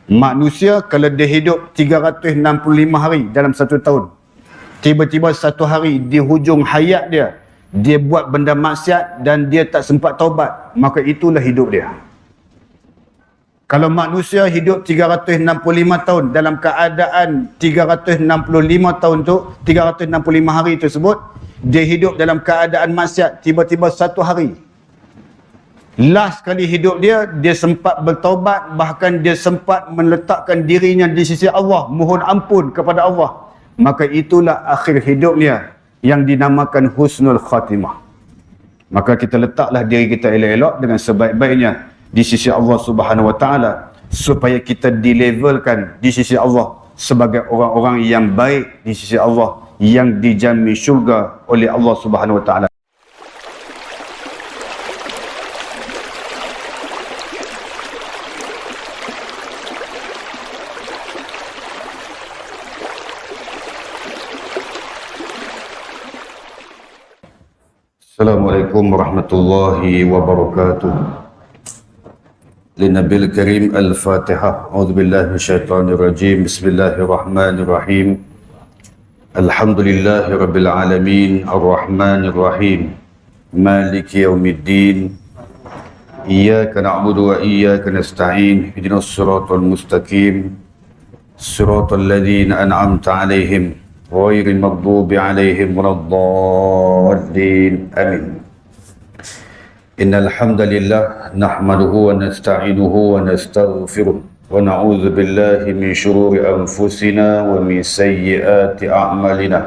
Manusia kalau dia hidup 365 hari dalam satu tahun, tiba-tiba satu hari di hujung hayat dia, dia buat benda maksiat dan dia tak sempat taubat, maka itulah hidup dia. Kalau manusia hidup 365 tahun dalam keadaan 365 tahun tu, 365 hari tersebut, dia hidup dalam keadaan maksiat, tiba-tiba satu hari, last kali hidup dia, dia sempat bertaubat, bahkan dia sempat meletakkan dirinya di sisi Allah, mohon ampun kepada Allah, maka itulah akhir hidupnya yang dinamakan husnul khatimah. Maka kita letaklah diri kita elok-elok dengan sebaik-baiknya di sisi Allah Subhanahu Wa Taala, supaya kita dilevelkan di sisi Allah sebagai orang-orang yang baik di sisi Allah, yang dijamin syurga oleh Allah Subhanahu Wa Taala. Assalamualaikum warahmatullahi wabarakatuh. للنبي الكريم الفاتحة. أعوذ بالله من الشيطان الرجيم. بسم الله الرحمن الرحيم. الحمد لله رب العالمين الرحمن الرحيم مالك يوم الدين إياك نعبد وإياك نستعين اهدنا الصراط المستقيم صراط الذين أنعمت عليهم غير المغضوب عليهم ولا الضالين آمين. إن الحمد لله نحمده ونستعينه ونستغفره ونعوذ بالله من شرور أنفسنا ومن سيئات أعمالنا.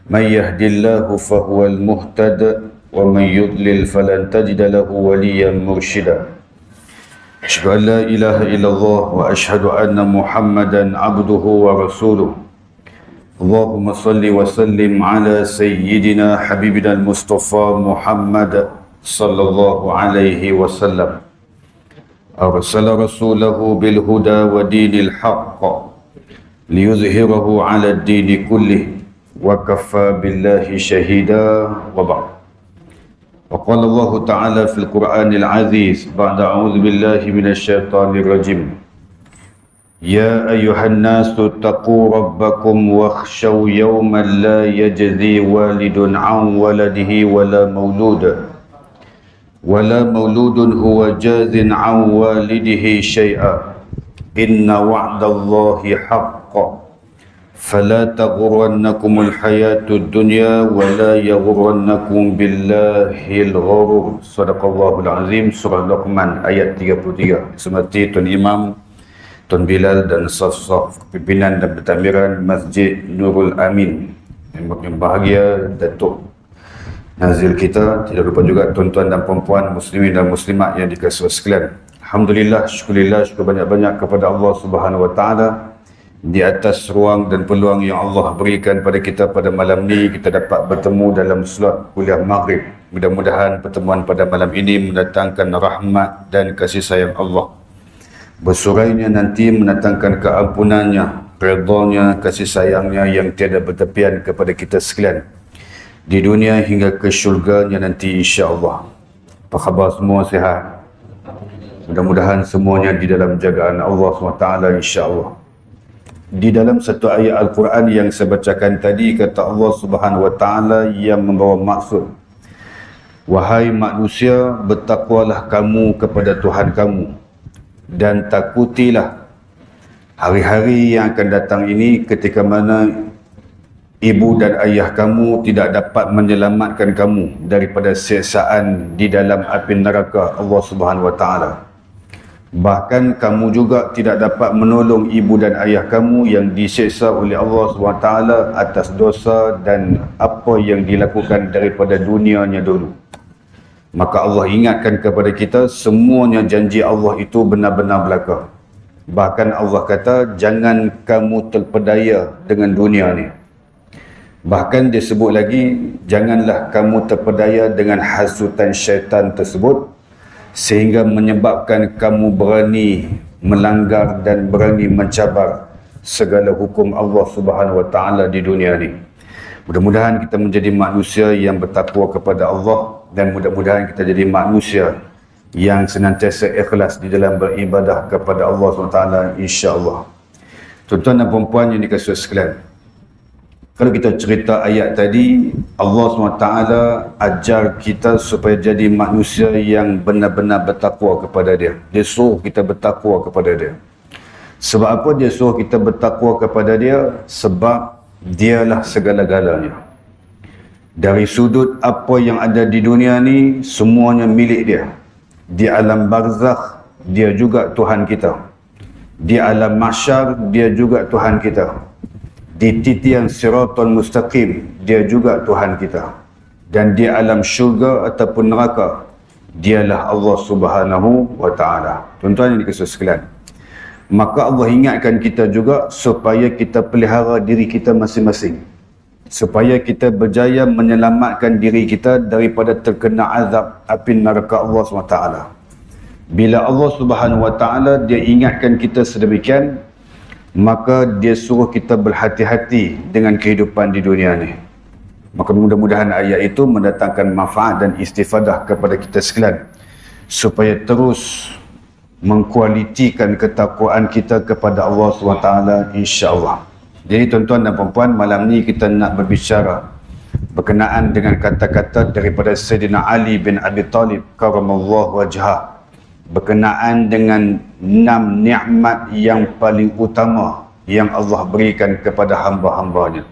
من يهد الله فهو المهتد ومن يضلل فلن تجد له وليا مرشدا. أشهد أن لا إله إلا الله وأشهد أن محمدا عبده ورسوله. اللهم صل وسلم على سيدنا حبيبنا المصطفى محمد صلى الله عليه وسلم. أرسل رسوله بالهدى ودين الحق ليظهره على الدين كله وكفى بالله شهيدا. وبعد. وقال الله تعالى في القرآن العزيز بعد أعوذ بالله من الشيطان الرجيم: يا أيها الناس اتقوا ربكم واخشوا يوما لا يجزي والد عن ولده ولا مولود هو جاز عن والده شيئا إن وعد الله حق فلا تغرنكم الحياة الدنيا ولا يغرنكم بالله الغرور. صدق الله العظيم. Surah Luqman ayat 33. Semati Tuan Imam, Tuan Bilal dan staf-staf pimpinan dan pentadbiran Masjid Nurul Amin, yang bahagia Datuk Nazil kita, tidak lupa juga tuan-tuan dan puan-puan muslimin dan muslimat yang dikasihi sekalian. Alhamdulillah, syukurillah, syukur banyak-banyak kepada Allah Subhanahu Wa Taala di atas ruang dan peluang yang Allah berikan pada kita pada malam ni, kita dapat bertemu dalam slot kuliah maghrib. Mudah-mudahan pertemuan pada malam ini mendatangkan rahmat dan kasih sayang Allah. Bersurainya nanti mendatangkan keampunannya, redha-Nya, kasih sayangnya yang tiada bertepian kepada kita sekalian di dunia hingga ke syurga-Nya nanti, insya-Allah. Apa khabar semua, sihat? Mudah-mudahan semuanya di dalam jagaan Allah SWT, insya-Allah. Di dalam satu ayat Al-Quran yang saya bacakan tadi, kata Allah Subhanahu Wa Taala yang membawa maksud: wahai manusia, bertakwalah kamu kepada Tuhan kamu dan takutilah hari-hari yang akan datang ini, ketika mana ibu dan ayah kamu tidak dapat menyelamatkan kamu daripada siksaan di dalam api neraka Allah Subhanahu Wa Taala. Bahkan kamu juga tidak dapat menolong ibu dan ayah kamu yang disiksa oleh Allah Subhanahu Wa Taala atas dosa dan apa yang dilakukan daripada dunianya dulu. Maka Allah ingatkan kepada kita, semuanya janji Allah itu benar-benar belaka. Bahkan Allah kata, jangan kamu terpedaya dengan dunia ni. Bahkan dia sebut lagi, janganlah kamu terpedaya dengan hasutan syaitan tersebut sehingga menyebabkan kamu berani melanggar dan berani mencabar segala hukum Allah Subhanahu Wa Taala di dunia ni. Mudah-mudahan kita menjadi manusia yang bertakwa kepada Allah, dan mudah-mudahan kita jadi manusia yang senantiasa ikhlas di dalam beribadah kepada Allah SWT, insya-Allah. Tuan-tuan dan puan-puan yang dikasihi sekalian, kalau kita cerita ayat tadi, Allah SWT ajar kita supaya jadi manusia yang benar-benar bertakwa kepada Dia. Dia suruh kita bertakwa kepada Dia. Sebab apa Dia suruh kita bertakwa kepada Dia? Sebab Dialah segala-galanya. Dari sudut apa yang ada di dunia ni, semuanya milik Dia. Di alam barzakh, Dia juga Tuhan kita. Di alam mahsyar, Dia juga Tuhan kita. Di titian siratul mustaqim, Dia juga Tuhan kita. Dan di alam syurga ataupun neraka, Dialah Allah Subhanahu wa Ta'ala. Tuan-tuan yang dikasihi sekalian, maka Allah ingatkan kita juga supaya kita pelihara diri kita masing-masing, supaya kita berjaya menyelamatkan diri kita daripada terkena azab api neraka Allah SWT. Bila Allah Subhanahu wa Ta'ala Dia ingatkan kita sedemikian, maka Dia suruh kita berhati-hati dengan kehidupan di dunia ni. Maka mudah-mudahan ayat itu mendatangkan manfaat dan istifadah kepada kita sekalian, supaya terus mengkualitikan ketakwaan kita kepada Allah SWT, insya-Allah. Jadi tuan-tuan dan puan-puan, malam ni kita nak berbicara berkenaan dengan kata-kata daripada Sayyidina Ali bin Abi Talib karramallahu wajhah, berkenaan dengan 6 nikmat yang paling utama yang Allah berikan kepada hamba-hambanya.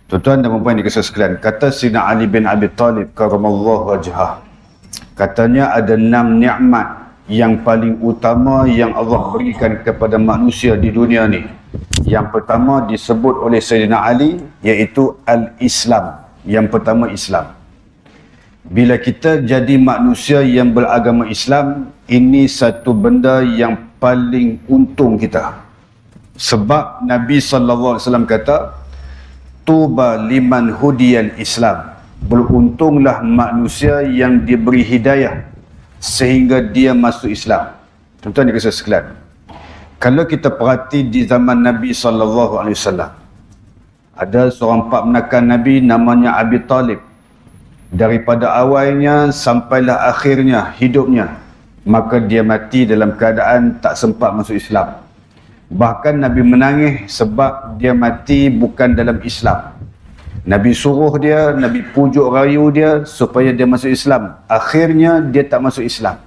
Tuan-tuan dan puan-puan dikasihi sekalian, kata Sayyidina Ali bin Abi Talib karramallahu wajhah, katanya ada 6 nikmat yang paling utama yang Allah berikan kepada manusia di dunia ni. Yang pertama disebut oleh Sayyidina Ali, iaitu Al-Islam. Yang pertama Islam. Bila kita jadi manusia yang beragama Islam, ini satu benda yang paling untung kita. Sebab Nabi SAW kata, tuba liman hudiyal Islam. Beruntunglah manusia yang diberi hidayah sehingga dia masuk Islam. Tuan-tuan dikasihi sekalian, kalau kita perhati di zaman Nabi SAW, ada seorang pak menakan Nabi namanya Abi Talib. Daripada awalnya sampailah akhirnya hidupnya, maka dia mati dalam keadaan tak sempat masuk Islam. Bahkan Nabi menangis sebab dia mati bukan dalam Islam. Nabi suruh dia, Nabi pujuk rayu dia supaya dia masuk Islam. Akhirnya dia tak masuk Islam.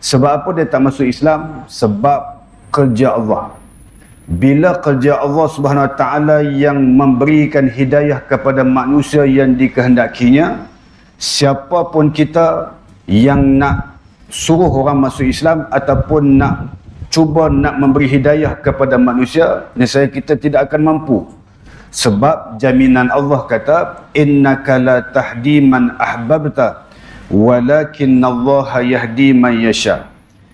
Sebab apa dia tak masuk Islam? Sebab kerja Allah. Bila kerja Allah Subhanahu Wa Ta'ala yang memberikan hidayah kepada manusia yang dikehendakinya, siapapun kita yang nak suruh orang masuk Islam ataupun nak cuba nak memberi hidayah kepada manusia, nescaya kita tidak akan mampu. Sebab jaminan Allah kata, innaka la tahdi man ahbabta walakinnallaha yahdi man yasha.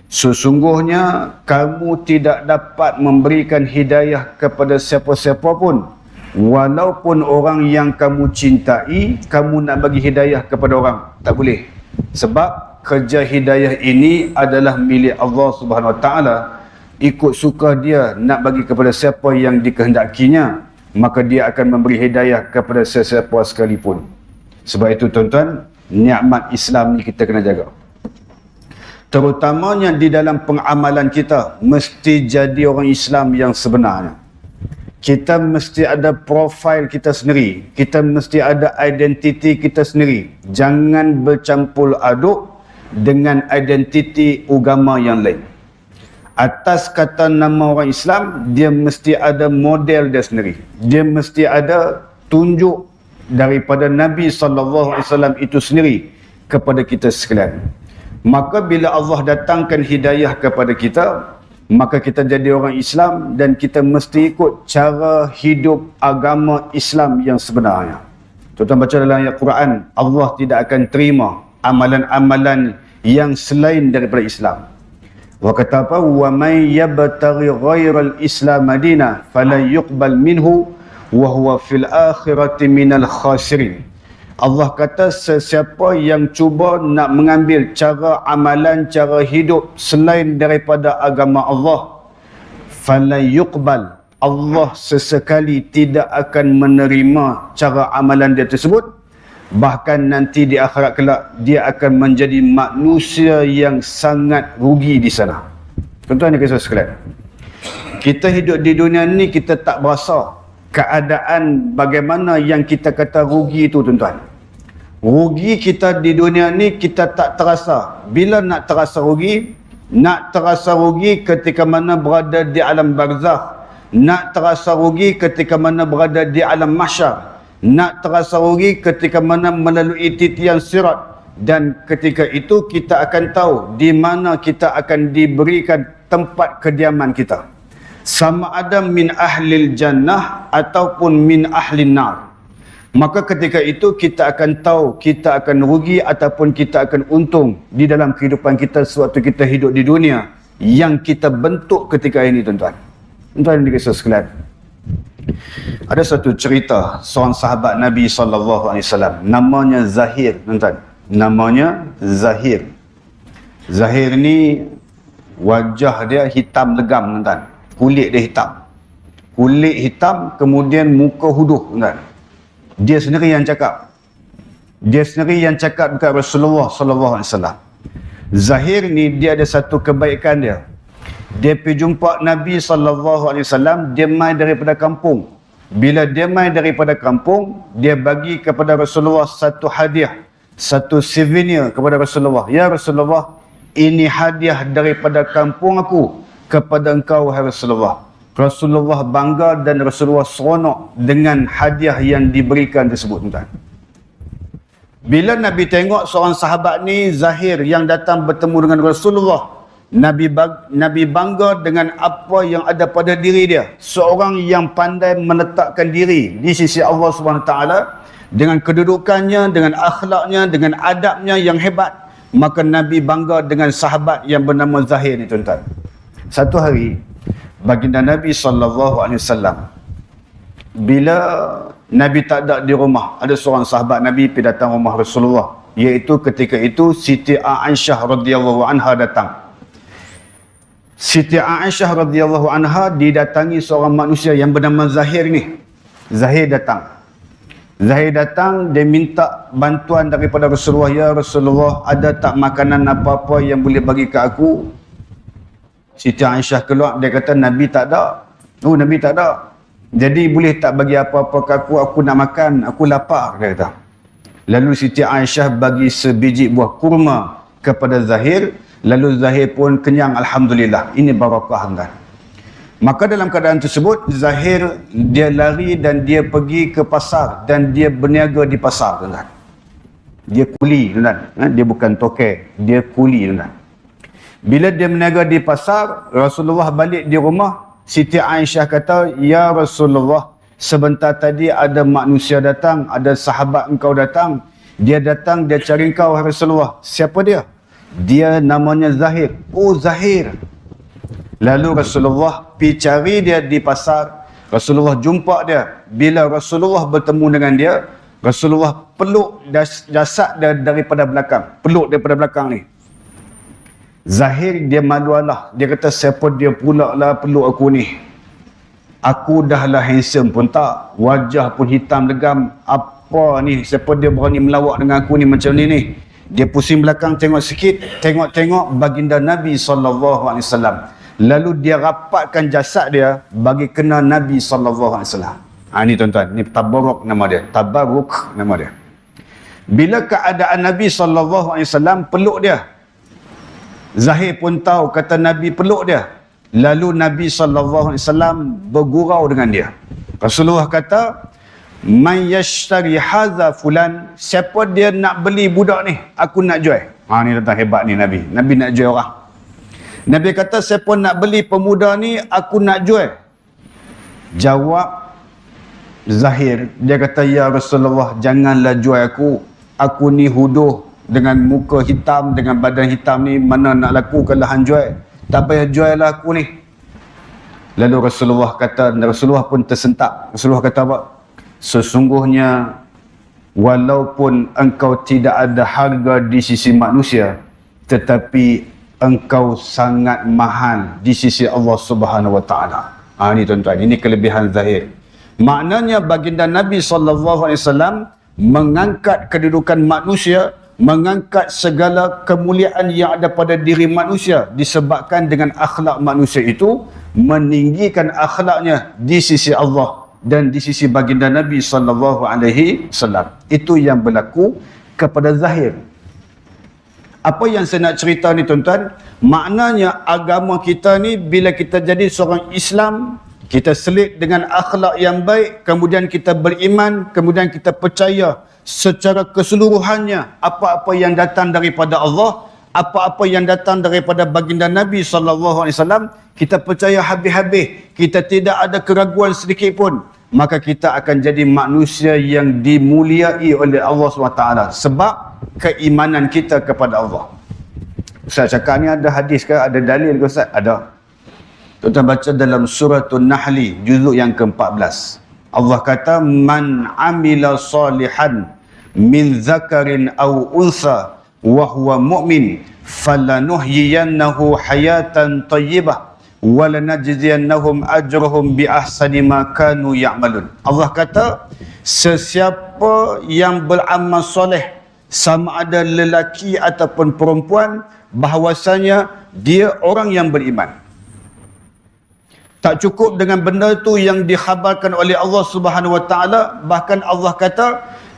Sesungguhnya kamu tidak dapat memberikan hidayah kepada siapa-siapa pun, walaupun orang yang kamu cintai, kamu nak bagi hidayah kepada orang, tak boleh. Sebab kerja hidayah ini adalah milik Allah Subhanahu Wa Ta'ala. Ikut suka dia nak bagi kepada siapa yang dikehendakinya, maka dia akan memberi hidayah kepada sesiapa sekalipun. Sebab itu tuan-tuan, nikmat Islam ni kita kena jaga. Terutamanya di dalam pengamalan kita, mesti jadi orang Islam yang sebenarnya. Kita mesti ada profil kita sendiri. Kita mesti ada identiti kita sendiri. Jangan bercampur aduk dengan identiti agama yang lain. Atas kata nama orang Islam, dia mesti ada model dia sendiri. Dia mesti ada tunjuk daripada Nabi SAW itu sendiri kepada kita sekalian. Maka bila Allah datangkan hidayah kepada kita, maka kita jadi orang Islam dan kita mesti ikut cara hidup agama Islam yang sebenarnya. Tuan-tuan baca dalam ayat Quran, Allah tidak akan terima amalan-amalan yang selain daripada Islam. Wa kata apa? Wa may yabtaghi ghairal Islam madina fala yuqbal minhu wa huwa fil akhirati minal khasirin. Allah kata sesiapa yang cuba nak mengambil cara amalan, cara hidup selain daripada agama Allah, fala yuqbal, Allah sesekali tidak akan menerima cara amalan dia tersebut, Bahkan nanti di akhirat kelak dia akan menjadi manusia yang sangat rugi di sana. Tuan-tuan dan kisah sekalian, kita hidup di dunia ni kita tak berasa keadaan bagaimana yang kita kata rugi itu, tuan-tuan. Rugi kita di dunia ni kita tak terasa. Bila nak terasa rugi? Nak terasa rugi ketika mana berada di alam barzakh. Nak terasa rugi ketika mana berada di alam mahsyar. Nak terasa rugi ketika mana melalui titian sirat. Dan ketika itu kita akan tahu di mana kita akan diberikan tempat kediaman kita. Sama ada min ahlil jannah ataupun min ahlin nar. Maka ketika itu kita akan tahu kita akan rugi ataupun kita akan untung di dalam kehidupan kita sewaktu kita hidup di dunia yang kita bentuk ketika ini, tuan-tuan. Tuan-tuan dan kisah sekalian, ada satu cerita seorang sahabat Nabi SAW, namanya Zahir, tuan-tuan. Namanya Zahir. Zahir ni wajah dia hitam legam, tuan-tuan. Kulit dia hitam. Kulit hitam, kemudian muka huduh, tuan-tuan. Dia sendiri yang cakap. Dia sendiri yang cakap dekat Rasulullah SAW. Zahir ni dia ada satu kebaikan dia. Dia pergi jumpa Nabi SAW, dia mai daripada kampung. Bila dia mai daripada kampung, dia bagi kepada Rasulullah satu hadiah, satu souvenir kepada Rasulullah. Ya Rasulullah, ini hadiah daripada kampung aku kepada engkau, hai Rasulullah. Rasulullah bangga dan Rasulullah seronok dengan hadiah yang diberikan tersebut, tuan-tuan. Bila Nabi tengok seorang sahabat ni, Zahir, yang datang bertemu dengan Rasulullah, Nabi bangga dengan apa yang ada pada diri dia. Seorang yang pandai meletakkan diri di sisi Allah SWT, dengan kedudukannya, dengan akhlaknya, dengan adabnya yang hebat. Maka Nabi bangga dengan sahabat yang bernama Zahir ni, tuan-tuan. Satu hari, baginda Nabi SAW, bila Nabi tak ada di rumah, ada seorang sahabat Nabi pergi datang rumah Rasulullah, iaitu ketika itu Siti Aisyah radhiyallahu anha datang. Siti Aisyah radhiyallahu anha didatangi seorang manusia yang bernama Zahir ni. Zahir datang. Zahir datang, dia minta bantuan daripada Rasulullah. Ya Rasulullah, ada tak makanan apa-apa yang boleh bagi ke aku? Siti Aisyah keluar, dia kata Nabi tak ada. Oh, Nabi tak ada. Jadi boleh tak bagi apa-apa ke aku nak makan, aku lapar, dia kata. Lalu Siti Aisyah bagi sebiji buah kurma kepada Zahir. Lalu Zahir pun kenyang, alhamdulillah. Ini barakah, kan. Maka dalam keadaan tersebut, Zahir dia lari dan dia pergi ke pasar dan dia berniaga di pasar, kan. Dia kuli, kan. Dia bukan toke, dia kuli, kan. Bila dia berniaga di pasar, Rasulullah balik di rumah. Siti Aisyah kata, ya Rasulullah, sebentar tadi ada manusia datang, ada sahabat engkau datang. Dia datang, dia cari engkau, Rasulullah. Siapa dia? Dia namanya Zahir. Oh, Zahir. Lalu Rasulullah pergi cari dia di pasar. Rasulullah jumpa dia. Bila Rasulullah bertemu dengan dia, Rasulullah peluk jasad dia daripada belakang. Peluk daripada belakang ni. Zahir dia malu Allah. Dia kata, siapa dia pula lah peluk aku ni? Aku dah lah handsome pun tak. Wajah pun hitam legam. Apa ni? Siapa dia berani melawak dengan aku ni macam ni? Dia pusing belakang tengok sikit. Tengok-tengok baginda Nabi SAW. Lalu dia rapatkan jasad dia bagi kena Nabi SAW. Ini tuan-tuan. Ini tabaruk nama dia. Tabaruk nama dia. Bila keadaan Nabi SAW peluk dia, Zahir pun tahu kata Nabi peluk dia. Lalu Nabi SAW bergurau dengan dia. Rasulullah kata, man yashtari hadza fulan, siapa dia nak beli budak ni, aku nak jual. Ni tuan hebat ni Nabi. Nabi nak jual orang. Nabi kata, siapa nak beli pemuda ni, aku nak jual. Jawab Zahir, dia kata, ya Rasulullah, janganlah jual aku. Aku ni huduh dengan muka hitam, dengan badan hitam ni, mana nak laku kalau hang jual? Tak payah jual lah aku ni. Lalu Rasulullah pun tersentak. Rasulullah kata apa? Sesungguhnya walaupun engkau tidak ada harga di sisi manusia, tetapi engkau sangat mahal di sisi Allah Subhanahu wa taala. Ini tuan-tuan, ini kelebihan Zahir. Maknanya baginda Nabi SAW mengangkat kedudukan manusia, mengangkat segala kemuliaan yang ada pada diri manusia disebabkan dengan akhlak manusia itu meninggikan akhlaknya di sisi Allah dan di sisi baginda Nabi SAW. Itu yang berlaku kepada zahir. Apa yang saya nak cerita ni tuan-tuan, maknanya agama kita ni bila kita jadi seorang Islam, kita selit dengan akhlak yang baik, kemudian kita beriman, kemudian kita percaya secara keseluruhannya apa-apa yang datang daripada Allah, apa-apa yang datang daripada baginda Nabi SAW, kita percaya habis-habis, kita tidak ada keraguan sedikit pun, maka kita akan jadi manusia yang dimuliai oleh Allah SWT sebab keimanan kita kepada Allah. Ustaz cakap ni ada hadis ke, ada dalil ke Ustaz? Ada. Tuan-tuan baca dalam suratul Nahli juzuk yang ke-14. Allah kata, man amila salihan min zakarin aw unsa wa huwa mu'min falanuhyiyannahu hayatan tayyibah wa lanajziyannahum ajrahum bi ahsani ma kanu ya'malun. Allah kata, sesiapa yang beramal soleh, sama ada lelaki ataupun perempuan, bahawasanya dia orang yang beriman. Tak cukup dengan benda tu yang dikhabarkan oleh Allah Subhanahu Wa Taala, bahkan Allah kata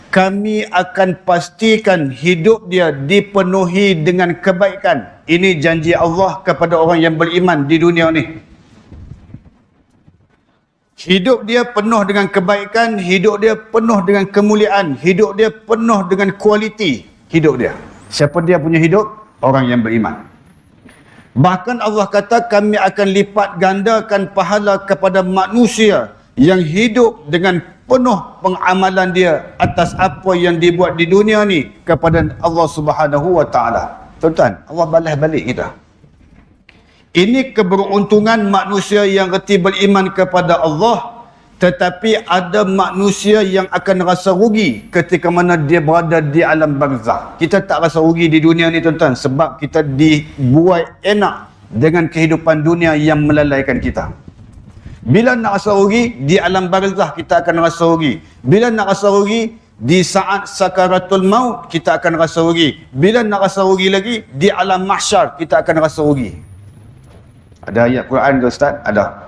kami akan pastikan hidup dia dipenuhi dengan kebaikan. Ini janji Allah kepada orang yang beriman di dunia ni. Hidup dia penuh dengan kebaikan, hidup dia penuh dengan kemuliaan, hidup dia penuh dengan kualiti hidup dia. Siapa dia punya hidup? Orang yang beriman. Bahkan Allah kata kami akan lipat gandakan pahala kepada manusia yang hidup dengan penuh pengamalan dia atas apa yang dibuat di dunia ni kepada Allah Subhanahu Wa Taala. Tuan-tuan, Allah balas balik kita. Ini keberuntungan manusia yang reti beriman kepada Allah, tetapi ada manusia yang akan rasa rugi ketika mana dia berada di alam barzakh. Kita tak rasa rugi di dunia ni tuan-tuan sebab kita dibuat enak dengan kehidupan dunia yang melalaikan kita. Bila nak rasa rugi, di alam barzakh kita akan rasa rugi. Bila nak rasa rugi, di saat sakaratul maut kita akan rasa rugi. Bila nak rasa rugi lagi, di alam mahsyar kita akan rasa rugi. Ada ayat Quran ke Ustaz? Ada.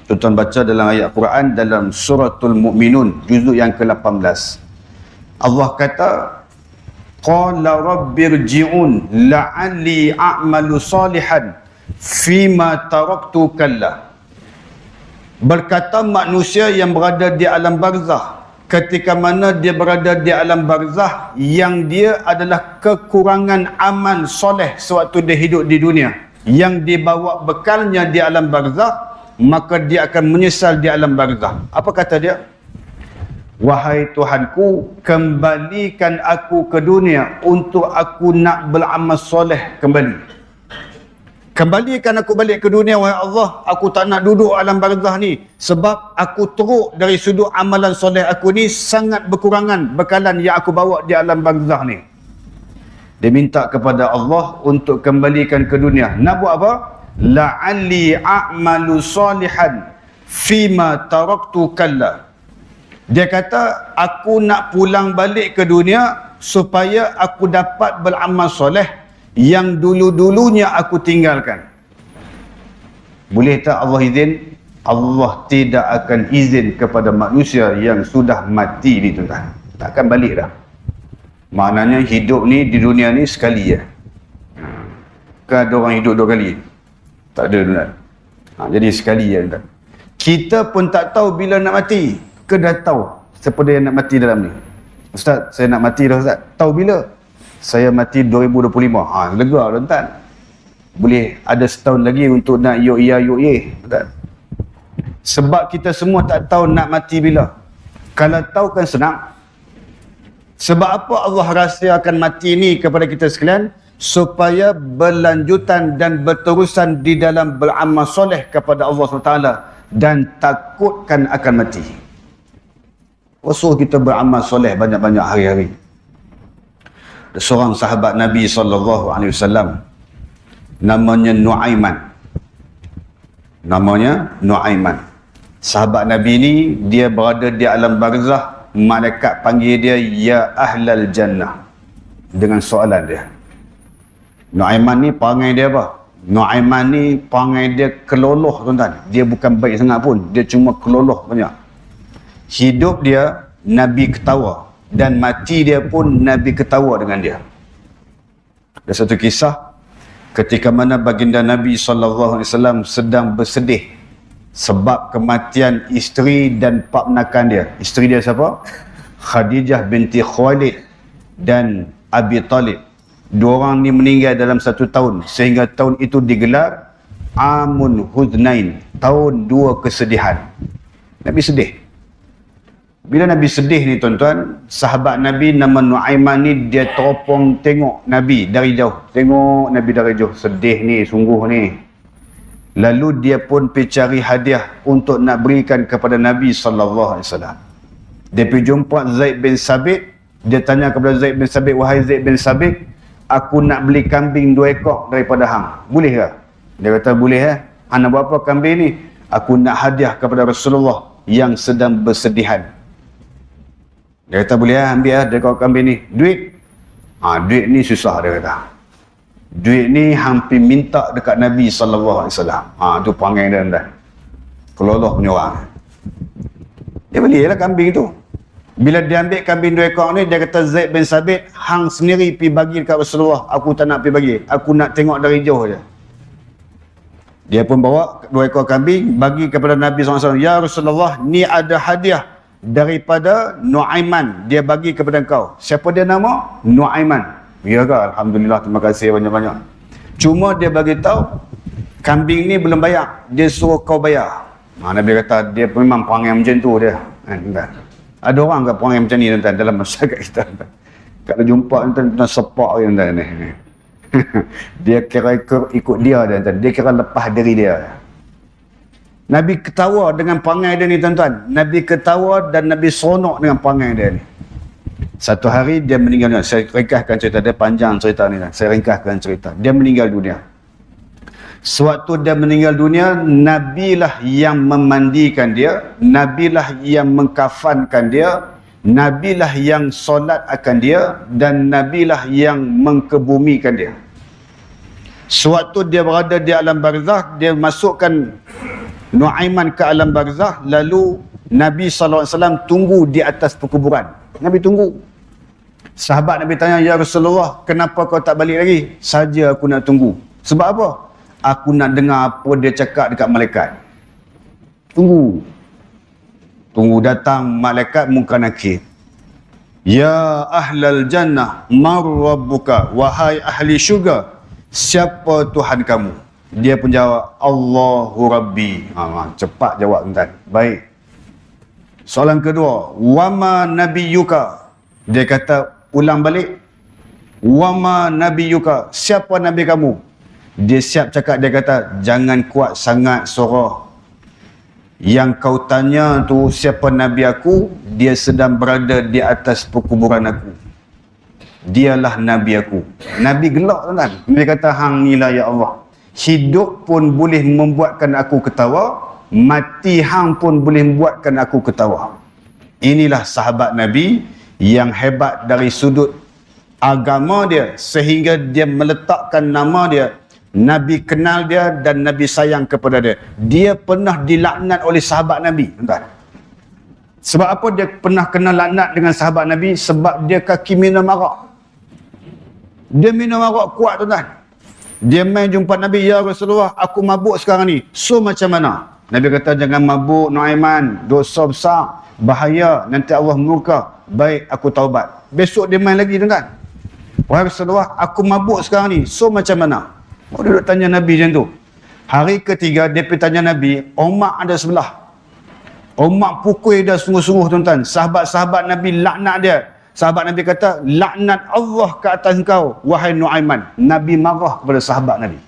Tuan-tuan baca dalam ayat Quran dalam suratul Mu'minun juzuk yang ke-18. Allah kata, qala rabbirji'un la'alli a'malu salihan fima taraktu kalla. Berkata manusia yang berada di alam barzakh, ketika mana dia berada di alam barzakh yang dia adalah kekurangan amal soleh sewaktu dia hidup di dunia, yang dibawa bekalnya di alam barzakh, maka dia akan menyesal di alam barzakh. Apa kata dia? Wahai Tuhanku, kembalikan aku ke dunia untuk aku nak beramal soleh kembali. Kembalikan aku balik ke dunia, wahai Allah. Aku tak nak duduk alam barzakh ni sebab aku teruk dari sudut amalan soleh aku ni sangat berkurangan bekalan yang aku bawa di alam barzakh ni. Dia minta kepada Allah untuk kembalikan ke dunia. Nak buat apa? La'alli a'malu salihan fima taraktu kalla. Dia kata, aku nak pulang balik ke dunia supaya aku dapat beramal soleh yang dulu-dulunya aku tinggalkan. Boleh tak Allah izin? Allah tidak akan izin kepada manusia yang sudah mati ni tuan. Takkan balik dah. Maknanya hidup ni di dunia ni sekali je. Kan ada orang hidup 2 kali? Tak ada tuan. Jadi sekali je tuan. Kita pun tak tahu bila nak mati. Ke dah tahu siapa dia yang nak mati dalam ni? Ustaz, saya nak mati dah Ustaz. Tahu bila? Saya mati 2025. Lega tuan. Boleh ada setahun lagi untuk nak yok ya yok ye. Sebab kita semua tak tahu nak mati bila. Kalau tahu kan senang. Sebab apa Allah rahsiakan mati ni kepada kita sekalian? Supaya berlanjutan dan berterusan di dalam beramal soleh kepada Allah SWT dan takutkan akan mati. Suruh kita beramal soleh banyak-banyak hari-hari. Seorang sahabat Nabi SAW, namanya Nu'aiman. Namanya Nu'aiman. Sahabat Nabi ni dia berada di alam barzakh malaikat panggil dia ya ahlal jannah dengan soalan dia. Nu'aiman ni perangai dia apa? Nu'aiman ni perangai dia keloloh tuan-tuan. Dia bukan baik sangat pun, dia cuma keloloh banyak. Hidup dia Nabi ketawa dan mati dia pun Nabi ketawa dengan dia. Ada satu kisah ketika mana baginda Nabi SAW sedang bersedih sebab kematian isteri dan pak menakan dia. Isteri dia siapa? Khadijah binti Khuwailid dan Abi Talib. Dua orang ni meninggal dalam satu tahun, sehingga tahun itu digelar Amun Huznain, tahun dua kesedihan. Nabi sedih. Bila Nabi sedih ni tuan-tuan, sahabat Nabi nama Nu'aiman ni dia teropong tengok Nabi dari jauh. Tengok Nabi dari jauh, sedih ni, sungguh ni. Lalu dia pun pergi cari hadiah untuk nak berikan kepada Nabi SAW. Dia pergi jumpa Zaid bin Sabit. Dia tanya kepada Zaid bin Sabit, wahai Zaid bin Sabit, aku nak beli kambing 2 ekor daripada hang. Boleh ke? Dia kata, boleh Hang nak buat apa kambing ni? Aku nak hadiah kepada Rasulullah yang sedang bersedihan. Dia kata, boleh ambil dia kau kambing ni. Duit? Duit ni susah, dia kata. Duit ni hampir minta dekat Nabi SAW. Tu perangai dia dah. Keloloh punya orang. Dia belilah kambing tu. Bila dia ambil kambing 2 ekor ni, dia kata Zaid bin Sabit, hang sendiri pergi bagi dekat Rasulullah. Aku tak nak pergi bagi. Aku nak tengok dari jauh je. Dia pun bawa 2 ekor kambing, bagi kepada Nabi SAW. Ya Rasulullah, ni ada hadiah daripada Nu'aiman. Dia bagi kepada engkau. Siapa dia nama? Nu'aiman. Ya ke? Alhamdulillah, terima kasih banyak-banyak. Cuma dia bagi tahu kambing ni belum bayar. Dia suruh kau bayar. Nabi kata, dia memang perangai macam tu dia. Ada orang ke perangai macam ni tuan-tuan dalam masyarakat kita. Kalau jumpa tuan-tuan sepak je tuan-tuan ni. Dia kira ikut dia tuan-tuan. Dia kira lepas diri dia. Nabi ketawa dengan perangai dia ni tuan-tuan. Nabi ketawa dan Nabi seronok dengan perangai dia ni. Satu hari dia meninggal dunia. Saya ringkaskan cerita dia, panjang cerita ni. Saya ringkaskan cerita. Dia meninggal dunia. Sewaktu dia meninggal dunia, Nabilah yang memandikan dia, Nabilah yang mengkafankan dia, Nabilah yang solat akan dia, dan Nabilah yang mengkebumikan dia. Sewaktu dia berada di alam barzakh, dia masukkan Nu'aiman ke alam barzakh, lalu Nabi SAW tunggu di atas perkuburan. Nabi tunggu. Sahabat Nabi tanya, ya Rasulullah, kenapa kau tak balik lagi? Saja aku nak tunggu. Sebab apa? Aku nak dengar apa dia cakap dekat malaikat. Tunggu. Tunggu datang malaikat munkar nakir. Ya ahlal jannah, mar rabbuka, wahai ahli syurga, siapa Tuhan kamu? Dia pun jawab, Allahu Rabbi. Cepat jawab tuan. Baik. Soalan kedua, wama nabiyuka? Dia kata, ulang balik. Wama nabiyuka? Siapa nabi kamu? Dia siap cakap, dia kata, jangan kuat sangat suara. Yang kau tanya tu siapa nabi aku, dia sedang berada di atas perkuburan aku. Dialah nabi aku. Nabi gelak tuan. Nabi kata, hang inilah ya Allah. Hidup pun boleh membuatkan aku ketawa, mati hang pun boleh membuatkan aku ketawa. Inilah sahabat Nabi yang hebat dari sudut agama dia, sehingga dia meletakkan nama dia. Nabi kenal dia dan Nabi sayang kepada dia. Dia pernah dilaknat oleh sahabat Nabi. Sebab apa dia pernah kena laknat dengan sahabat Nabi? Sebab dia kaki minum arak. Dia minum arak kuat tuan-tuan. Dia main jumpa Nabi, ya Rasulullah, aku mabuk sekarang ni. So macam mana? Nabi kata, jangan mabuk Nu'aiman, dosa besar, bahaya, nanti Allah murka. Baik, aku taubat. Besok dia main lagi tuan-tuan. Wahai Rasulullah, aku mabuk sekarang ni. So macam mana? Oh, dia duduk tanya Nabi macam tu. Hari ketiga, dia pergi tanya Nabi, Umar ada sebelah. Umar pukul dia sungguh-sungguh tuan-tuan. Sahabat-sahabat Nabi laknat dia. Sahabat Nabi kata, laknat Allah ke atas engkau, wahai Nu'aiman. Nabi marah kepada sahabat Nabi.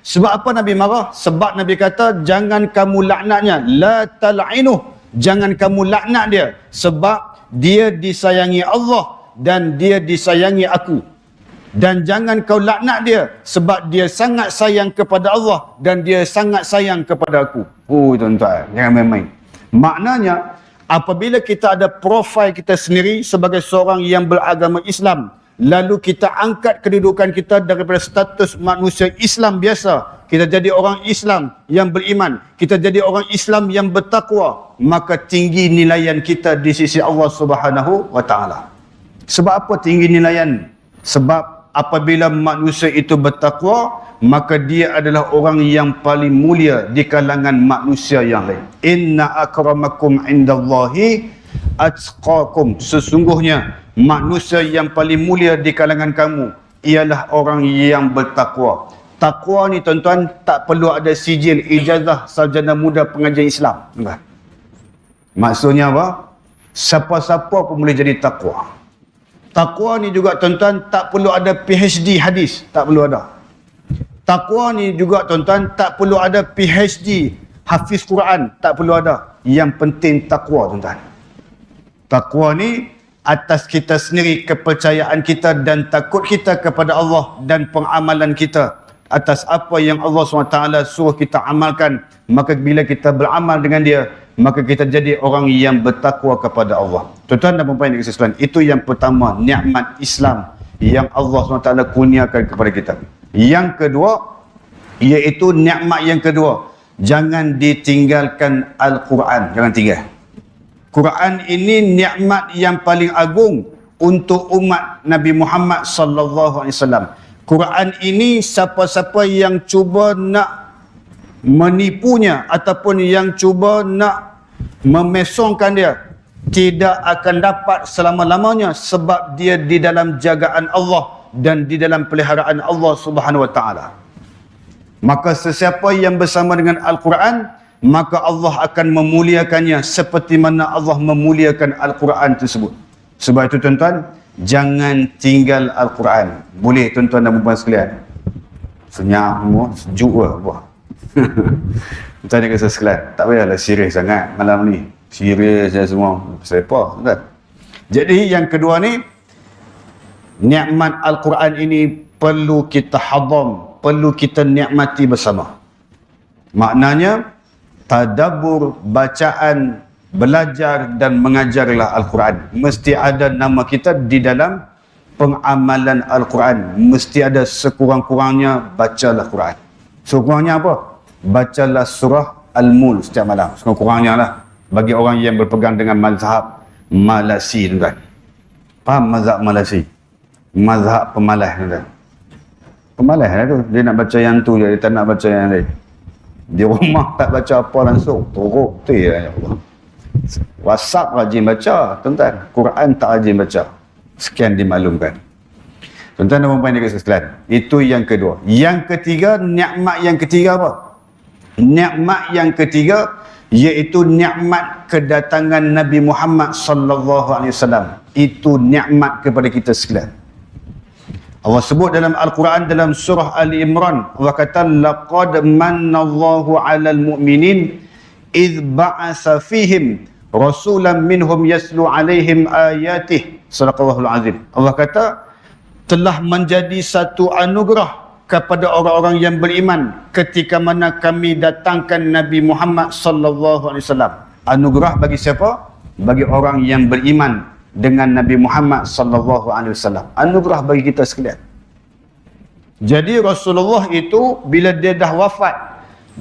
Sebab apa Nabi marah? Sebab Nabi kata, jangan kamu laknatnya. La tal'inuh. Jangan kamu laknat dia. Sebab dia disayangi Allah dan dia disayangi aku. Dan jangan kau laknat dia. Sebab dia sangat sayang kepada Allah dan dia sangat sayang kepada aku. Oh tuan-tuan, jangan main-main. Maknanya, Apabila kita ada profil kita sendiri sebagai seorang yang beragama Islam, lalu kita angkat kedudukan kita daripada status manusia Islam biasa, kita jadi orang Islam yang beriman, kita jadi orang Islam yang bertakwa, maka tinggi nilaian kita di sisi Allah Subhanahu wa taala. Sebab apa tinggi nilaian? Sebab apabila manusia itu bertakwa, maka dia adalah orang yang paling mulia di kalangan manusia yang lain. Inna akramakum indallahi atqakum. Sesungguhnya manusia yang paling mulia di kalangan kamu ialah orang yang bertakwa. Takwa ni tuan-tuan tak perlu ada sijil ijazah sarjana muda pengajian Islam. Maksudnya apa? Siapa-siapa pun boleh jadi takwa. Takwa ni juga tuan-tuan tak perlu ada PhD hadis, tak perlu ada. Takwa ni juga tuan-tuan tak perlu ada PhD hafiz Quran, tak perlu ada. Yang penting takwa tuan-tuan. Takwa ni atas kita sendiri, kepercayaan kita dan takut kita kepada Allah dan pengamalan kita atas apa yang Allah SWT suruh kita amalkan. Maka bila kita beramal dengan dia, maka kita jadi orang yang bertakwa kepada Allah. Tuan-tuan dan puan-puan yang sekalian, itu yang pertama, nikmat Islam yang Allah SWT kurniakan kepada kita. Yang kedua, iaitu nikmat yang kedua, jangan ditinggalkan Al-Quran. Jangan tinggal. Quran ini nikmat yang paling agung untuk umat Nabi Muhammad sallallahu alaihi wasallam. Quran ini siapa-siapa yang cuba nak menipunya ataupun yang cuba nak memesongkan dia, tidak akan dapat selama-lamanya, sebab dia di dalam jagaan Allah dan di dalam peliharaan Allah Subhanahu wa taala. Maka sesiapa yang bersama dengan Al-Quran, maka Allah akan memuliakannya seperti mana Allah memuliakan Al-Quran tersebut. Sebab itu tuan-tuan, jangan tinggal Al-Quran. Boleh tuan-tuan dan puan sekalian. Senyap semua, sejuk lah buah. Tuan-tuan dan sekalian, tak payahlah serius sangat malam ni. Serius je semua. Pasal apa? Tuan? Jadi yang kedua ni, nikmat Al-Quran ini perlu kita hadam, perlu kita nikmati bersama. Maknanya, tadabbur, bacaan, belajar dan mengajarlah Al-Quran. Mesti ada nama kita di dalam pengamalan Al-Quran. Mesti ada sekurang-kurangnya bacalah Quran. Sekurang-kurangnya apa? Bacalah surah Al-Mulk setiap malam. Sekurang-kurangnya lah. Bagi orang yang berpegang dengan mazhab Malasi, tuan. Faham mazhab Malasi? Mazhab pemalas, tuan. Pemalas lah tu. Dia nak baca yang tu je, dia tak nak baca yang lain. Di rumah tak baca apa langsung. Teruk tu ya Allah. WhatsApp rajin baca, tuan-tuan. Quran tak rajin baca. Sekian dimaklumkan. Tuan-tuan dan puan-puan yang sekalian, itu yang kedua. Yang ketiga, nikmat yang ketiga apa? Nikmat yang ketiga iaitu nikmat kedatangan Nabi Muhammad sallallahu alaihi wasallam. Itu nikmat kepada kita sekalian. Allah sebut dalam Al-Quran dalam surah Ali Imran, Allah kata laqad mannallahu 'alal mu'minin idh ba'atsa fihim rasulan minhum yaslu 'alaihim ayatihi. Sadaqallahul azim. Allah kata telah menjadi satu anugerah kepada orang-orang yang beriman ketika mana kami datangkan Nabi Muhammad sallallahu alaihi wasallam. Anugerah bagi siapa? Bagi orang yang beriman dengan Nabi Muhammad sallallahu alaihi wasallam. Anugerah bagi kita sekalian. Jadi Rasulullah itu bila dia dah wafat,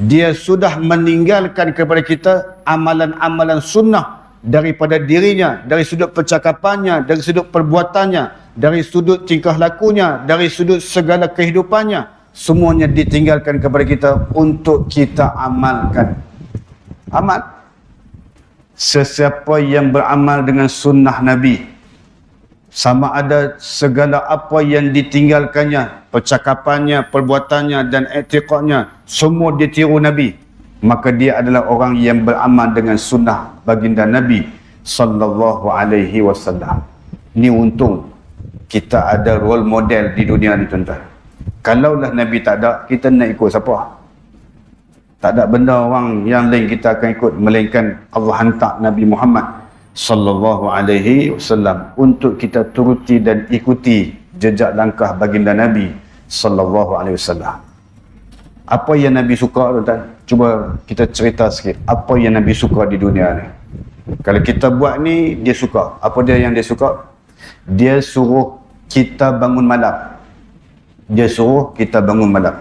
dia sudah meninggalkan kepada kita amalan-amalan sunnah daripada dirinya, dari sudut percakapannya, dari sudut perbuatannya, dari sudut tingkah lakunya, dari sudut segala kehidupannya, semuanya ditinggalkan kepada kita untuk kita amalkan. Amal. Sesiapa yang beramal dengan sunnah Nabi, sama ada segala apa yang ditinggalkannya, percakapannya, perbuatannya dan etikadnya, semua ditiru Nabi, maka dia adalah orang yang beramal dengan sunnah baginda Nabi sallallahu alaihi wasallam. Ini untung kita ada role model di dunia ni, tuan-tuan. Kalaulah Nabi tak ada, kita nak ikut siapa? Tak ada benda orang yang lain kita akan ikut, melainkan Allah hantar Nabi Muhammad sallallahu alaihi wasallam untuk kita turuti dan ikuti jejak langkah baginda Nabi sallallahu alaihi wasallam. Apa yang Nabi suka, tuan-tuan? Cuba kita cerita sikit apa yang Nabi suka di dunia ni. Kalau kita buat ni, dia suka. Apa dia yang dia suka? Dia suruh kita bangun malam. Dia suruh kita bangun malam.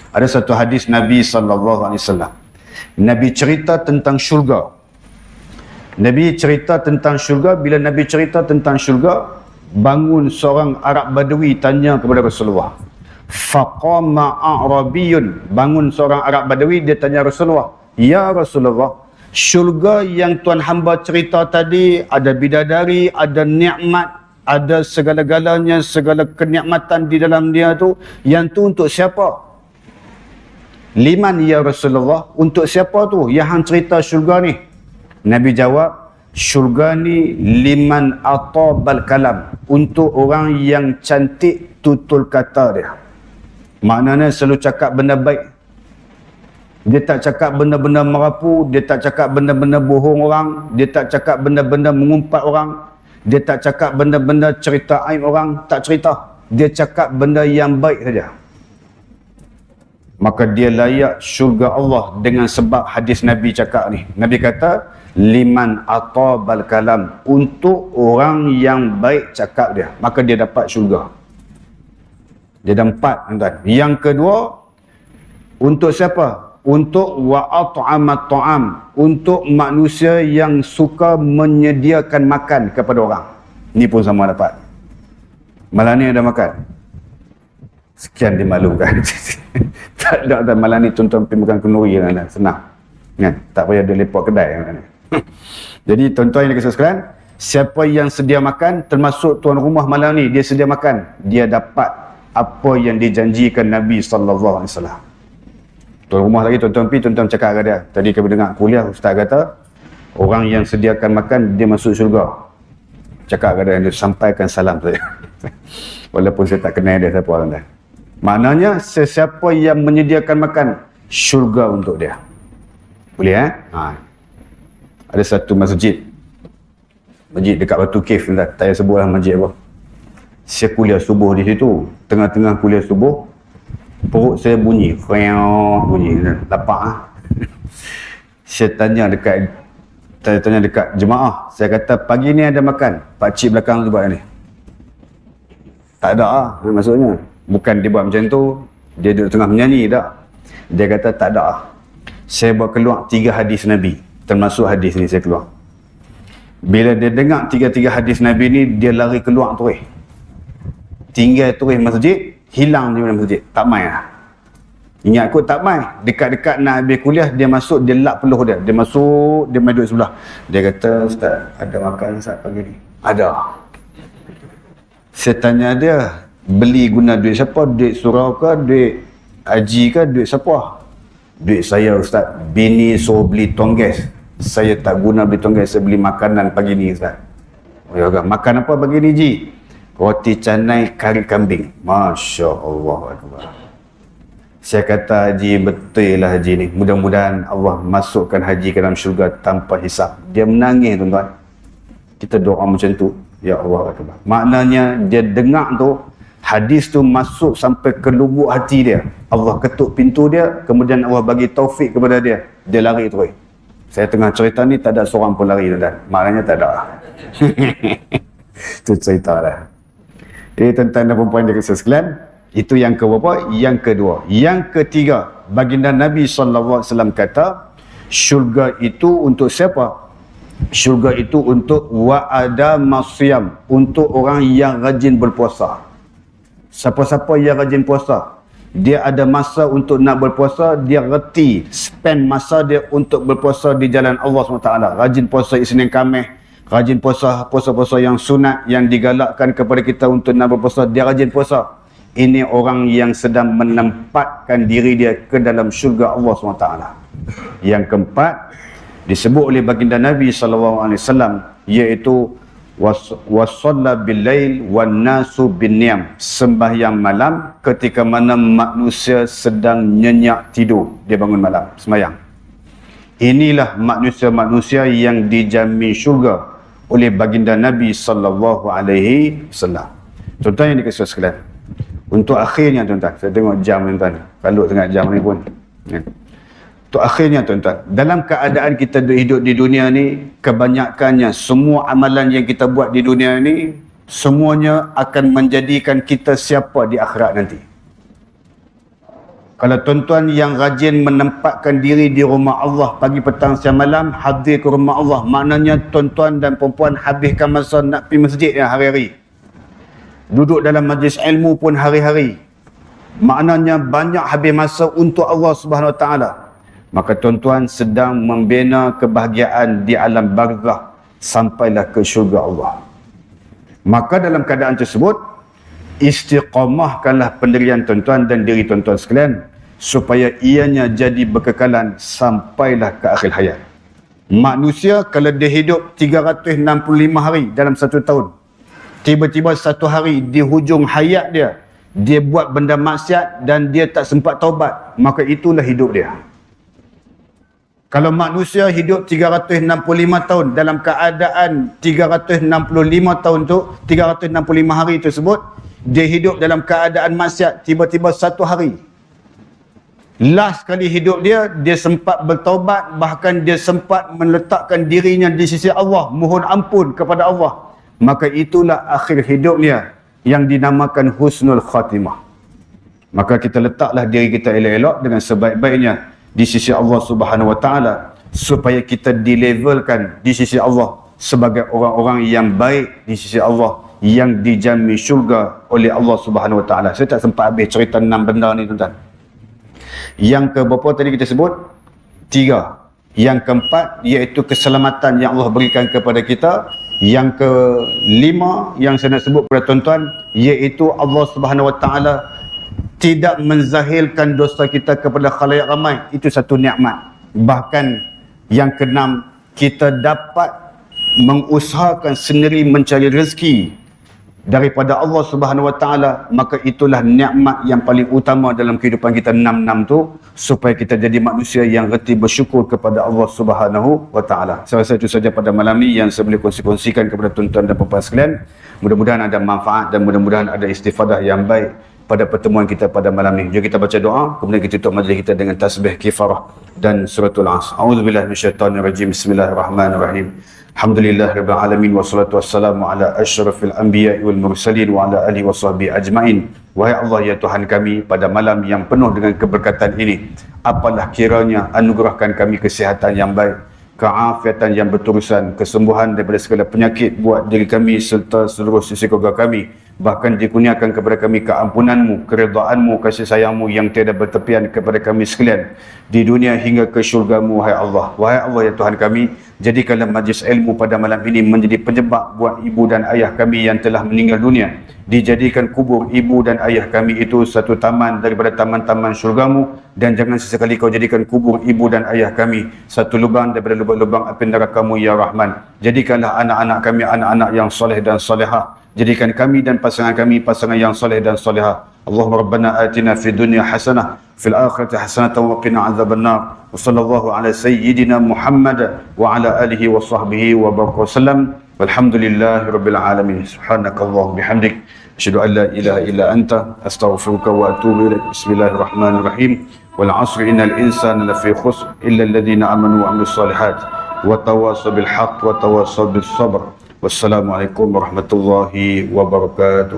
Ada satu hadis Nabi SAW. Nabi cerita tentang syurga. Nabi cerita tentang syurga. Bila Nabi cerita tentang syurga, bangun seorang Arab Badui tanya kepada Rasulullah. Faqama a'rabiyun. Bangun seorang Arab Badui, dia tanya Rasulullah, ya Rasulullah, syurga yang Tuan hamba cerita tadi, ada bidadari, ada nikmat, ada segala-galanya, segala kenikmatan di dalam dia tu, yang tu untuk siapa? Liman ya Rasulullah, untuk siapa tu yang hang cerita syurga ni? Nabi jawab, syurga ni liman atabal kalam, untuk orang yang cantik tutur kata dia. Maknanya selalu cakap benda baik. Dia tak cakap benda-benda merapu, dia tak cakap benda-benda bohong orang, dia tak cakap benda-benda mengumpat orang, dia tak cakap benda-benda cerita aib orang, tak cerita. Dia cakap benda yang baik saja. Maka dia layak syurga Allah dengan sebab hadis Nabi cakap ni. Nabi kata, liman atabal kalam, untuk orang yang baik cakap dia, maka dia dapat syurga. Dia ada 4, tuan. Yang kedua, untuk siapa? Untuk wa at'amat ta'am, untuk manusia yang suka menyediakan makan kepada orang. Ni pun sama dapat. Malam ni ada makan. Sekian dimalukan. Tak ada malam ni tuan-tuan pergi makan kenduri kan, senang. Kan? Tak payah dia lepak kedai kan. Jadi tuan-tuan yang dikasihi sekalian, siapa yang sedia makan, termasuk tuan rumah malam ni, dia sedia makan, dia dapat apa yang dijanjikan Nabi SAW. Tuan rumah lagi, tuan-tuan pergi, tuan-tuan cakap kat dia. Tadi kami dengar kuliah, ustaz kata, orang yang sediakan makan, dia masuk syurga. Cakap kat dia, dia sampaikan salam saya. Walaupun saya tak kenal dia siapa orang dah. Maknanya, sesiapa yang menyediakan makan, syurga untuk dia. Boleh Ada satu masjid. Masjid dekat Batu Cave, tak payah sebutlah masjid apa. Saya kuliah subuh di situ. Tengah-tengah kuliah subuh, perut saya bunyi. Bunyi. Lapak. Saya tanya dekat jemaah. Saya kata, pagi ni ada makan. Pakcik belakang tu buat ni. Tak ada maksudnya. Bukan dia buat macam tu. Dia duduk tengah menyanyi tak. Dia kata tak ada. Saya buat keluar 3 hadis Nabi. Termasuk hadis ni saya keluar. Bila dia dengar 3 hadis Nabi ni, dia lari keluar terus. Tinggal terus masjid, hilang di masjid. Tak main lah. Ingat kot tak main. Dekat-dekat nak habis kuliah, dia masuk, dia lap peluh dia. Dia masuk, dia main duduk sebelah. Dia kata, ustaz, ada makan ustaz pagi ni? Ada. Saya tanya dia, beli guna duit siapa? Duit surau ke? Duit haji ke? Duit siapa? Duit saya ustaz. Bini suruh beli tongges. Saya tak guna beli tongges, saya beli makanan pagi ni ustaz. Oh ya, makan apa pagi ni Ji? Roti canai kari kambing. Masya Allah. Saya kata haji, betul lah haji ni. Mudah-mudahan Allah masukkan haji ke dalam syurga tanpa hisap. Dia menangis tuan-tuan. Kita doa macam tu. Ya Allah. Maknanya dia dengar tu, hadis tu masuk sampai ke lubuk hati dia. Allah ketuk pintu dia, kemudian Allah bagi taufik kepada dia. Dia lari terus. Saya tengah cerita ni, tak ada seorang pun lari tuan-tuan. Maknanya tak ada. Itu cerita lah. Jadi tuan-tuan dan puan-puan yang dikasihi sekalian, itu yang keberapa? Yang kedua. Yang ketiga, baginda Nabi SAW kata, syurga itu untuk siapa? Syurga itu untuk wa'ada masyam, untuk orang yang rajin berpuasa. Siapa-siapa yang rajin puasa, dia ada masa untuk nak berpuasa, dia reti spend masa dia untuk berpuasa di jalan Allah SWT. Rajin puasa Isnin Khamis, rajin puasa yang sunat, yang digalakkan kepada kita untuk nak berpuasa, dia rajin puasa. Ini orang yang sedang menempatkan diri dia ke dalam syurga Allah SWT. Yang keempat, disebut oleh baginda Nabi SAW, iaitu wasalla bil-lail wan nasu bin-niyam, sembahyang malam ketika mana manusia sedang nyenyak tidur, dia bangun malam sembahyang. Inilah manusia-manusia yang dijamin syurga oleh baginda Nabi SAW. Tuan-tuan yang dikasihi sekalian, untuk akhirnya tuan-tuan, saya tengok jam tuan-tuan, kalau tengah jam ni pun Tu akhirnya tuan-tuan, dalam keadaan kita hidup di dunia ni, kebanyakannya semua amalan yang kita buat di dunia ni semuanya akan menjadikan kita siapa di akhirat nanti. Kalau tuan-tuan yang rajin menempatkan diri di rumah Allah pagi, petang, siang, malam, hadir ke rumah Allah, maknanya tuan-tuan dan perempuan habiskan masa nak pergi masjid yang hari-hari. Duduk dalam majlis ilmu pun hari-hari. Maknanya banyak habis masa untuk Allah Subhanahu Wa Taala. Maka tuan-tuan sedang membina kebahagiaan di alam barzakh sampailah ke syurga Allah. Maka dalam keadaan tersebut, istiqamahkanlah pendirian tuan-tuan dan diri tuan-tuan sekalian supaya ianya jadi berkekalan sampailah ke akhir hayat. Manusia kalau dia hidup 365 hari dalam satu tahun, tiba-tiba satu hari di hujung hayat dia, dia buat benda maksiat dan dia tak sempat taubat, maka itulah hidup dia. Kalau manusia hidup 365 tahun dalam keadaan 365 tahun tu, 365 hari tersebut, dia hidup dalam keadaan maksiat, tiba-tiba satu hari, last kali hidup dia, dia sempat bertaubat, bahkan dia sempat meletakkan dirinya di sisi Allah, mohon ampun kepada Allah, maka itulah akhir hidupnya yang dinamakan husnul khatimah. Maka kita letaklah diri kita elok-elok dengan sebaik-baiknya di sisi Allah Subhanahu Wa Taala supaya kita dilevelkan di sisi Allah sebagai orang-orang yang baik di sisi Allah, yang dijamin syurga oleh Allah Subhanahu Wa Taala. Saya tak sempat habis cerita 6 benda ni tuan-tuan. Yang ke berapa tadi kita sebut? 3. Yang keempat iaitu keselamatan yang Allah berikan kepada kita. Yang ke-5 yang saya nak sebut kepada tuan-tuan iaitu Allah Subhanahu Wa Taala tidak menzahirkan dosa kita kepada khalayak ramai. Itu satu nikmat. Bahkan yang ke-6, kita dapat mengusahakan sendiri mencari rezeki daripada Allah Subhanahu Wa Taala, maka itulah nikmat yang paling utama dalam kehidupan kita 6 tu, supaya kita jadi manusia yang reti bersyukur kepada Allah Subhanahu Wa Taala. Saya rasa itu saja pada malam ni yang saya boleh kongsikan kepada tuan-tuan dan puan-puan sekalian. Mudah-mudahan ada manfaat dan mudah-mudahan ada istifadah yang baik pada pertemuan kita pada malam ini. Jom kita baca doa, kemudian kita tutup majlis kita dengan tasbih kifarah dan suratul As. A'udzubillahi minasyaitonirrajim. Bismillahirrahmanirrahim. Alhamdulillahirabbil alamin wassalatu wassalamu ala asyrafil anbiya'i wal mursalin wa ala alihi washabbihi ajmain. Wahai Allah ya Tuhan kami, pada malam yang penuh dengan keberkatan ini, apalah kiranya anugerahkan kami kesihatan yang baik, keafiatan yang berterusan, kesembuhan daripada segala penyakit buat diri kami serta seluruh sisi keluarga kami. Bahkan dikurniakan kepada kami keampunan-Mu, keredaan-Mu, kasih sayang-Mu yang tiada bertepian kepada kami sekalian di dunia hingga ke syurga-Mu, wahai Allah. Wahai Allah ya Tuhan kami, jadikanlah majlis ilmu pada malam ini menjadi penyebab buat ibu dan ayah kami yang telah meninggal dunia. Dijadikan kubur ibu dan ayah kami itu satu taman daripada taman-taman syurga-Mu, dan jangan sesekali Kau jadikan kubur ibu dan ayah kami satu lubang daripada lubang-lubang api neraka-Mu ya Rahman. Jadikanlah anak-anak kami anak-anak yang soleh dan solehah. Jadikan kami dan pasangan kami pasangan yang soleh dan solehah. Allahumma rabbana atina fid dunya hasanah fil akhirati hasanah wa qina adzabannar. Wa sallallahu ala sayyidina Muhammad wa ala alihi wa sahbihi wa baraka wasallam. Walhamdulillahi rabbil alamin. Subhanakallahumma bihamdik asyhadu an la ilaha illa anta astaghfiruka wa atubu ilaik. Bismillahirrahmanirrahim. Wal 'asri innal insana lafi khusr illa alladhina amanu wa 'amilus solihat wa tawassaw bil haqq wa tawassaw bis sabr. Wassalamualaikum warahmatullahi wabarakatuh.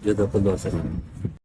Jazakallah khairan.